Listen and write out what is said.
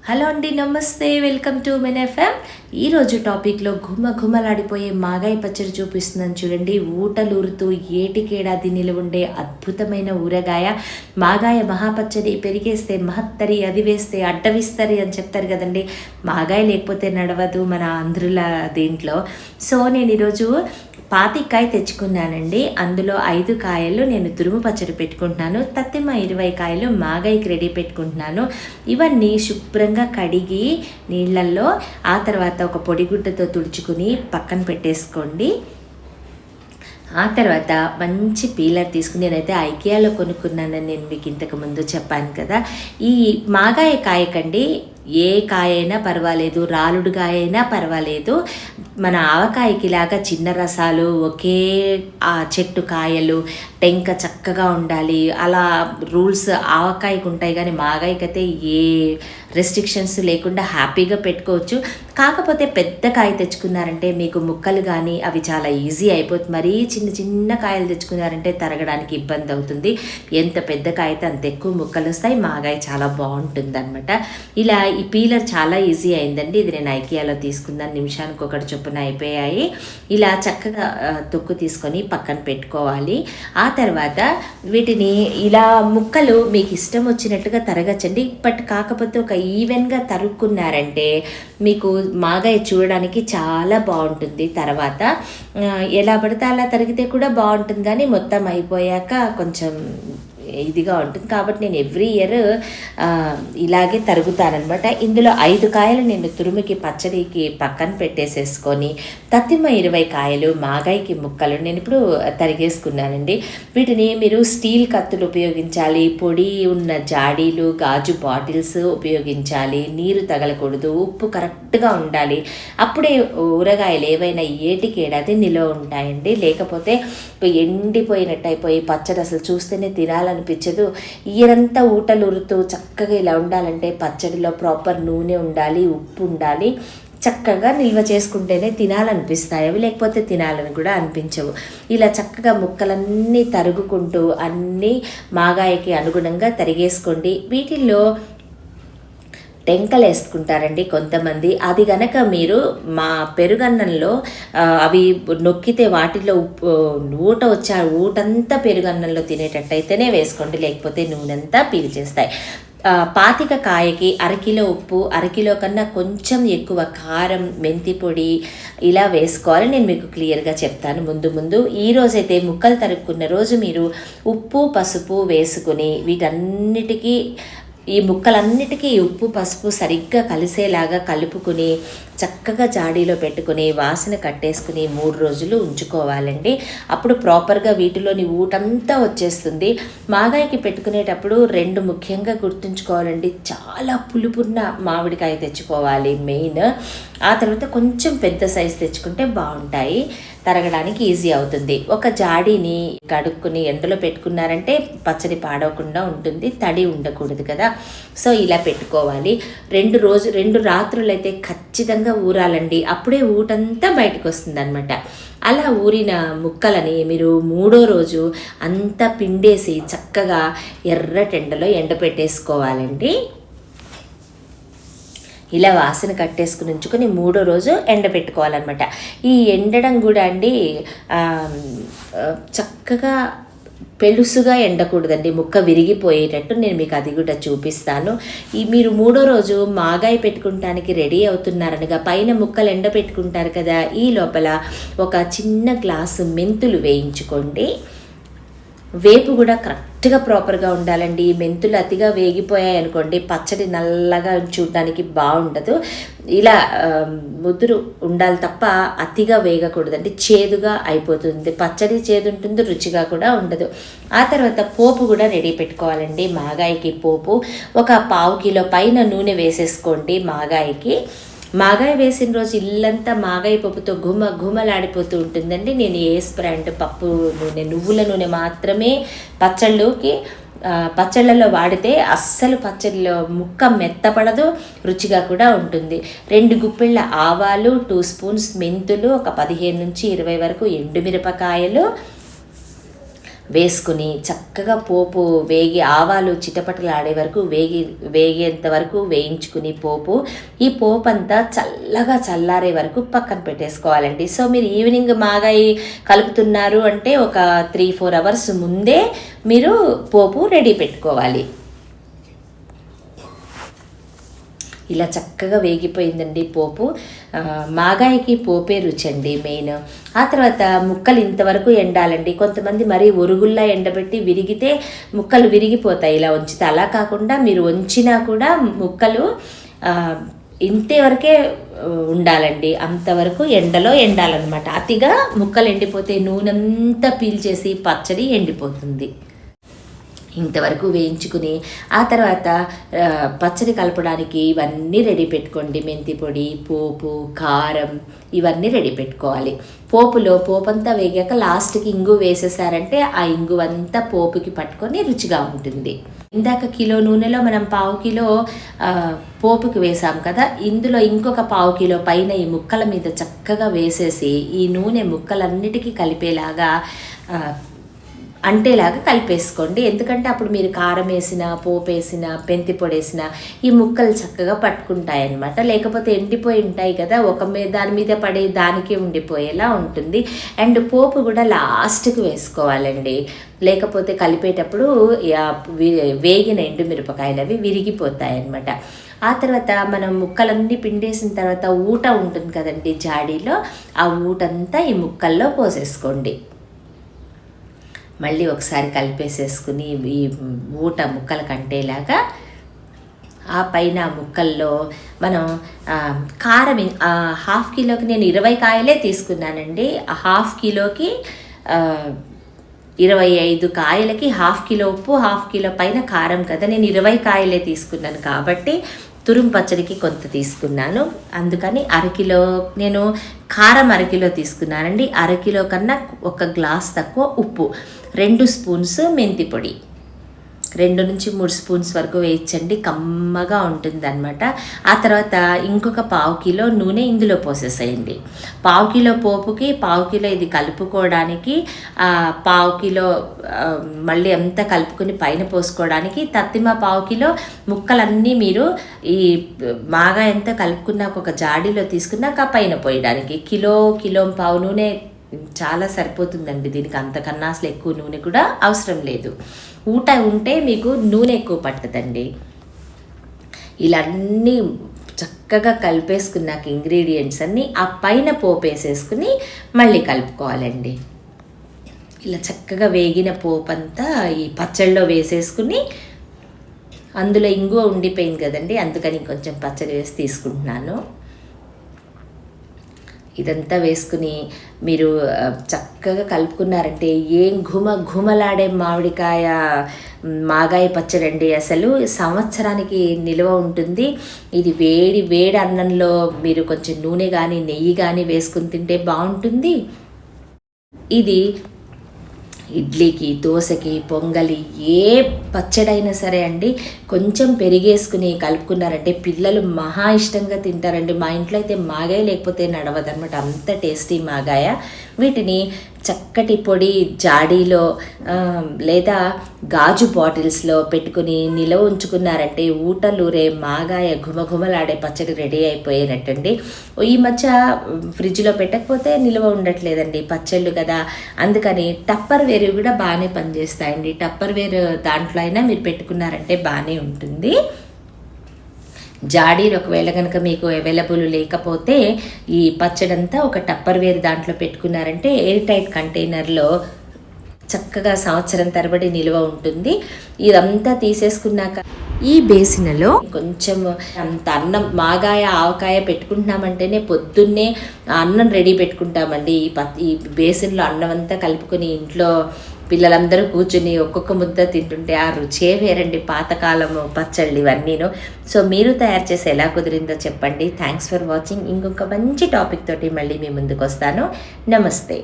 Hello అండి, నమస్తే. Welcome to men FM. ఈరోజు టాపిక్లో ఘుమఘుమలాడిపోయే మాగాయి పచ్చడి చూపిస్తున్నాను చూడండి. ఊటలూరుతూ ఏటికేడాది నిలువుండే అద్భుతమైన ఊరగాయ మాగాయ మహాపచ్చడి. పెరిగేస్తే మహత్తరి, అది వేస్తే అడ్డవిస్తరి అని చెప్తారు కదండి. మాగాయ లేకపోతే నడవదు మన ఆంధ్రుల దీంట్లో. సో నేను ఈరోజు పాతికాయ తెచ్చుకున్నానండి. అందులో 5 కాయలు నేను తురుము పచ్చడి పెట్టుకుంటున్నాను. తత్తిమ 20 కాయలు మాగాయికి రెడీ పెట్టుకుంటున్నాను. ఇవన్నీ శుభ్రంగా కడిగి నీళ్ళల్లో ఆ తర్వాత ఒక పొడిగుడ్డతో తుడుచుకుని పక్కన పెట్టేసుకోండి. ఆ తర్వాత మంచి పీలర్ తీసుకుని, నేనైతే ఐకియాలో కొనుక్కున్నానని నేను మీకు ఇంతకు ముందు చెప్పాను కదా. ఈ మాగాయ కాయకండి ఏ కాయ అయినా పర్వాలేదు, రాలుడు కాయ అయినా పర్వాలేదు. మన ఆవకాయకి లాగా చిన్న రసాలు, ఒకే ఆ చెట్టు కాయలు, టెంక చక్కగా ఉండాలి, అలా రూల్స్ ఆవకాయకు ఉంటాయి. కానీ మాగాయకైతే ఏ రెస్ట్రిక్షన్స్ లేకుండా హ్యాపీగా పెట్టుకోవచ్చు. కాకపోతే పెద్ద కాయ తెచ్చుకున్నారంటే మీకు ముక్కలు కానీ అవి చాలా ఈజీ అయిపోతుంది. మరీ చిన్న చిన్న కాయలు తెచ్చుకున్నారంటే తరగడానికి ఇబ్బంది అవుతుంది. ఎంత పెద్ద కాయ అయితే అంత ఎక్కువ ముక్కలు వస్తాయి. మాగాయ చాలా బాగుంటుంది అనమాట. ఇలా ఈ పీలర్ చాలా ఈజీ అయిందండి. ఇది నేను ఐకియాలో తీసుకున్నాను. నిమిషానికి ఒకటి చొప్పున అయిపోయాయి. ఇలా చక్కగా తొక్కు తీసుకొని పక్కన పెట్టుకోవాలి. ఆ తర్వాత వీటిని ఇలా ముక్కలు మీకు ఇష్టం వచ్చినట్టుగా తరగచ్చండి. బట్ కాకపోతే ఒక ఈవెన్గా తరుక్కున్నారంటే మీకు మాగాయ చూడడానికి చాలా బాగుంటుంది. తర్వాత ఎలా పడితే అలా తరిగితే కూడా బాగుంటుంది, కానీ మొత్తం అయిపోయాక కొంచెం ఇదిగా ఉంటుంది. కాబట్టి నేను ఎవ్రీ ఇయర్ ఇలాగే తరుగుతానమాట. ఇందులో 5 కాయలు నేను తురుముకి పచ్చడికి పక్కన పెట్టేసేసుకొని, తత్తిమ 20 కాయలు మాగాయికి ముక్కలు నేను ఇప్పుడు తరిగేసుకున్నానండి. వీటిని మీరు స్టీల్ కత్తులు ఉపయోగించాలి, పొడి ఉన్న జాడీలు, గాజు బాటిల్స్ ఉపయోగించాలి. నీరు తగలకూడదు, ఉప్పు కరెక్ట్గా ఉండాలి. అప్పుడే ఊరగాయలు ఏవైనా ఏటికేడాది నిలువ ఉంటాయండి. లేకపోతే ఎండిపోయినట్టు అయిపోయి పచ్చడి అసలు చూస్తేనే తినాలనిపించదు. ఇయరంతా ఊటలురుతూ చక్కగా ఇలా ఉండాలంటే పచ్చడిలో ప్రాపర్ నూనె ఉండాలి, ఉప్పు ఉండాలి. చక్కగా నిల్వ చేసుకుంటేనే తినాలనిపిస్తాయి అవి, లేకపోతే తినాలని కూడా అనిపించవు. ఇలా చక్కగా ముక్కలన్నీ తరుగుకుంటూ అన్నీ మాగాయకి అనుగుణంగా తరిగేసుకోండి. వీటిల్లో టెంకలు వేసుకుంటారండి కొంతమంది. అది గనక మీరు మా పెరుగన్నంలో అవి నొక్కితే వాటిలో ఊటంతా పెరుగన్నంలో తినేటట్టయితేనే వేసుకోండి, లేకపోతే నూనెంతా పీల్చేస్తాయి. 25 కాయకి 1 కిలో ఉప్పు, 1 కిలో కన్నా కొంచెం ఎక్కువ కారం, మెంతి పొడి ఇలా వేసుకోవాలి. నేను మీకు క్లియర్గా చెప్తాను ముందు. ఈ రోజైతే ముక్కలు తరుక్కున్న రోజు మీరు ఉప్పు పసుపు వేసుకుని వీటన్నిటికీ ఈ ముక్కలన్నిటికీ ఉప్పు పసుపు సరిగ్గా కలిసేలాగా కలుపుకుని చక్కగా జాడీలో పెట్టుకుని వాసన కట్టేసుకుని 3 రోజులు ఉంచుకోవాలండి. అప్పుడు ప్రాపర్గా వీటిలోని ఊటంతా వచ్చేస్తుంది. మాగాయకి పెట్టుకునేటప్పుడు 2 ముఖ్యంగా గుర్తుంచుకోవాలండి. చాలా పులుపున్న మామిడికాయ తెచ్చుకోవాలి మెయిన్. ఆ తర్వాత కొంచెం పెద్ద సైజు తెచ్చుకుంటే బాగుంటాయి, తరగడానికి ఈజీ అవుతుంది. ఒక జాడీని కడుక్కుని ఎండలో పెట్టుకున్నారంటే పచ్చడి పాడవకుండా ఉంటుంది, తడి ఉండకూడదు కదా. సో ఇలా పెట్టుకోవాలి. 2 రాత్రులు అయితే ఖచ్చితంగా ఊరాలండి. అప్పుడే ఊటంతా బయటకు వస్తుంది అనమాట. అలా ఊరిన ముక్కలని మీరు 3వ రోజు అంతా పిండేసి చక్కగా ఎర్రటెండలో ఎండపెట్టేసుకోవాలండి. ఇలా వాసన కట్టేసుకుని ఉంచుకొని 3వ రోజు ఎండబెట్టుకోవాలన్నమాట. ఈ ఎండడం కూడా అండి చక్కగా పెలుసుగా ఎండకూడదండి, ముక్క విరిగిపోయేటట్టు. నేను మీకు అది కూడా చూపిస్తాను. మీరు 3వ రోజు మాగాయ పెట్టుకుంటానికి రెడీ అవుతున్నారనగా పైన ముక్కలు ఎండ పెట్టుకుంటారు కదా, ఈ లోపల ఒక చిన్న గ్లాసు మెంతులు వేయించుకోండి. వేపు కూడా కరెక్ట్గా ప్రాపర్గా ఉండాలండి. మెంతులు అతిగా వేగిపోయాయి అనుకోండి పచ్చడి నల్లగా చూడడానికి బాగుండదు. ఇలా ముదురు ఉండాలి తప్ప అతిగా వేగకూడదండి, చేదుగా అయిపోతుంది. పచ్చడి చేదు ఉంటుంది, రుచిగా కూడా ఉండదు. ఆ తర్వాత పోపు కూడా రెడీ పెట్టుకోవాలండి. మాగాయకి పోపు ఒక 1/2 కిలో పైన నూనె వేసేసుకోండి. మాగాయ వేసిన రోజు ఇల్లంతా మాగాయ పప్పుతో ఘుమలాడిపోతూ ఉంటుందండి. నేను ఏస్ బ్రాండ్ పప్పు నూనె, నువ్వుల నూనె మాత్రమే పచ్చళ్ళలో వాడితే అస్సలు పచ్చడిలో ముక్క మెత్తపడదు, రుచిగా కూడా ఉంటుంది. 2 గుప్పెళ్ళ ఆవాలు, 2 స్పూన్స్ మెంతులు, ఒక 15 నుంచి 20 వరకు ఎండుమిరపకాయలు, వేసుకుని చక్కగా పోపు ఆవాలు చిటపటలాడే వరకు వేగేంత వరకు వేయించుకుని ఈ పోపు అంతా చల్లగా చల్లారే వరకు పక్కన పెట్టేసుకోవాలండి. సో మీరు ఈవినింగ్ మాగాయి కలుపుతున్నారు అంటే ఒక 3-4 అవర్స్ ముందే మీరు పోపు రెడీ పెట్టుకోవాలి. ఇలా చక్కగా వేగిపోయిందండి పోపు. మాగాయికి పోపే రుచండి మెయిన్. ఆ తర్వాత ముక్కలు ఇంతవరకు ఎండాలండి. కొంతమంది మరీ ఒరుగుల్లా ఎండబెట్టి విరిగితే ముక్కలు విరిగిపోతాయి ఇలా ఉంచితే. అలా కాకుండా మీరు వంచినా కూడా ముక్కలు ఇంతే వరకే ఉండాలండి. అంతవరకు ఎండలో ఎండాలన్నమాట. అతిగా ముక్కలు ఎండిపోతే నూనెంతా పీల్చేసి పచ్చడి ఎండిపోతుంది. ఇంతవరకు వేయించుకుని ఆ తర్వాత పచ్చడి కలపడానికి ఇవన్నీ రెడీ పెట్టుకోండి. మెంతి పొడి, పోపు, కారం ఇవన్నీ రెడీ పెట్టుకోవాలి. పోపంతా వేగాక లాస్ట్కి ఇంగు వేసేసారంటే ఆ ఇంగు అంతా పోపుకి పట్టుకొని రుచిగా ఉంటుంది. ఇందాక కిలో నూనెలో మనం 1/2 కిలో పోపుకి వేసాం కదా, ఇందులో ఇంకొక 1/2 కిలో పైన ఈ ముక్కల మీద చక్కగా వేసేసి ఈ నూనె ముక్కలన్నిటికీ కలిపేలాగా అంటేలాగా కలిపేసుకోండి. ఎందుకంటే అప్పుడు మీరు కారం వేసిన, పోపు వేసిన, మెంతి పొడి వేసిన ఈ ముక్కలు చక్కగా పట్టుకుంటాయన్నమాట. లేకపోతే ఎండిపోయి ఉంటాయి కదా, దాని మీద పడే దానికే ఉండిపోయేలా ఉంటుంది. అండ్ పోపు కూడా లాస్ట్కి వేసుకోవాలండి, లేకపోతే కలిపేటప్పుడు వేగిన ఎండుమిరపకాయలు అవి విరిగిపోతాయి అన్నమాట. ఆ తర్వాత మనం ముక్కలన్నీ పిండేసిన తర్వాత ఊట ఉంటుంది కదండి జాడీలో, ఆ ఊటంతా ఈ ముక్కల్లో పోసేసుకోండి. మళ్ళీ ఒకసారి కలిపేసేసుకుని ఈ ఊట ముక్కల కంటేలాగా ఆ పైన ముక్కల్లో మనం కారం 1/2 కిలోకి నేను 20 కాయలే తీసుకున్నానండి. 1/2 కిలోకి 25 కాయలకి 1/2 కిలో ఉప్పు, 1/2 కిలో పైన కారం కదా. నేను 20 కాయలే తీసుకున్నాను కాబట్టి తురుము పచ్చడికి కొంత తీసుకున్నాను. అందుకని 1/2 కిలో నేను కారం 1/2 కిలో తీసుకున్నానండి. 1/2 కిలో కన్నా 1 గ్లాస్ తక్కువ ఉప్పు, 2 స్పూన్స్ మెంతి పొడి, 2 నుంచి 3 స్పూన్స్ వరకు వేయించండి, కమ్మగా ఉంటుందన్నమాట. ఆ తర్వాత ఇంకొక 1/2 కిలో నూనె ఇందులో పోసేసేయండి. 1/2 కిలో పోపుకి 1/2 కిలో ఇది కలుపుకోవడానికి, 1/2 కిలో మళ్ళీ అంతా కలుపుకొని పైన పోసుకోవడానికి, తత్తిమ 1/2 కిలో ముక్కలన్నీ మీరు ఈ బాగా ఎంత కలుపుకున్నాక ఒక జాడీలో తీసుకున్నాక పైన పోయడానికి. కిలో 1.5 నూనె చాలా సరిపోతుందండి దీనికి. అంతకన్నా అసలు ఎక్కువ నూనె కూడా అవసరం లేదు. ఊట ఉంటే మీకు నూనె ఎక్కువ పట్టదండి. ఇలా అన్నీ చక్కగా కలిపేసుకున్నాక ఇంగ్రీడియంట్స్ అన్నీ ఆ పైన పోపు వేసేసుకుని మళ్ళీ కలుపుకోవాలండి. ఇలా చక్కగా వేగిన పోపు అంతా ఈ పచ్చళ్ళలో వేసేసుకుని, అందులో ఇంగువ ఉండిపోయింది కదండి, అందుకని కొంచెం పచ్చడి వేసి తీసుకుంటున్నాను. ఇదంతా వేసుకుని మీరు చక్కగా కలుపుకున్నారంటే ఏం ఘుమలాడే మాగాయ పచ్చడి అండి. అసలు సంవత్సరానికి నిల్వ ఉంటుంది. ఇది వేడి అన్నంలో మీరు కొంచెం నూనె కానీ నెయ్యి కానీ వేసుకుని తింటే బాగుంటుంది. ఇది ఇడ్లీకి, దోశకి, పొంగలి ఏ పచ్చడైనా సరే అండి కొంచెం పెరిగేసుకుని కలుపుకున్నారంటే పిల్లలు మహా ఇష్టంగా తింటారండి. మా ఇంట్లో అయితే మాగాయ లేకపోతే నడవదనమాట, అంత టేస్టీ మాగాయ. వీటిని చక్కటి పొడి జాడీలో లేదా గాజు బాటిల్స్లో పెట్టుకుని నిల్వ ఉంచుకున్నారంటే ఊటలూరే మాగాయ ఘుమఘుమలాడే పచ్చడి రెడీ అయిపోయినట్టండి. ఈ మధ్య ఫ్రిడ్జ్లో పెట్టకపోతే నిల్వ ఉండట్లేదండి పచ్చళ్ళు కదా, అందుకని టప్పర్ వేరు కూడా బాగానే పనిచేస్తాయండి. టప్పర్ వేరు దాంట్లో అయినా మీరు పెట్టుకున్నారంటే బాగానే ఉంటుంది. జాడీలు ఒకవేళ కనుక మీకు అవైలబుల్ లేకపోతే ఈ పచ్చడంతా ఒక టప్పర్ వేర్ దాంట్లో పెట్టుకున్నారంటే ఎయిర్ టైట్ కంటైనర్లో చక్కగా సంవత్సరం తరబడి నిల్వ ఉంటుంది. ఇదంతా తీసేసుకున్నాక ఈ బేసిన్లో కొంచెం అంత అన్నం, మాగాయ ఆవకాయ పెట్టుకుంటున్నామంటేనే పొద్దున్నే అన్నం రెడీ పెట్టుకుంటామండి. ఈ బేసిన్లో అన్నం అంతా కలుపుకొని ఇంట్లో పిల్లలందరూ కూర్చుని ఒక్కొక్క ముద్ద తింటుంటే ఆ రుచే వేరండి. పాతకాలము పచ్చళ్ళు ఇవన్నీను. సో మీరు తయారు చేసి ఎలా కుదిరిందో చెప్పండి. Thanks for watching. ఇంకొక మంచి టాపిక్ తోటి మళ్ళీ మీ ముందుకు వస్తాను. నమస్తే.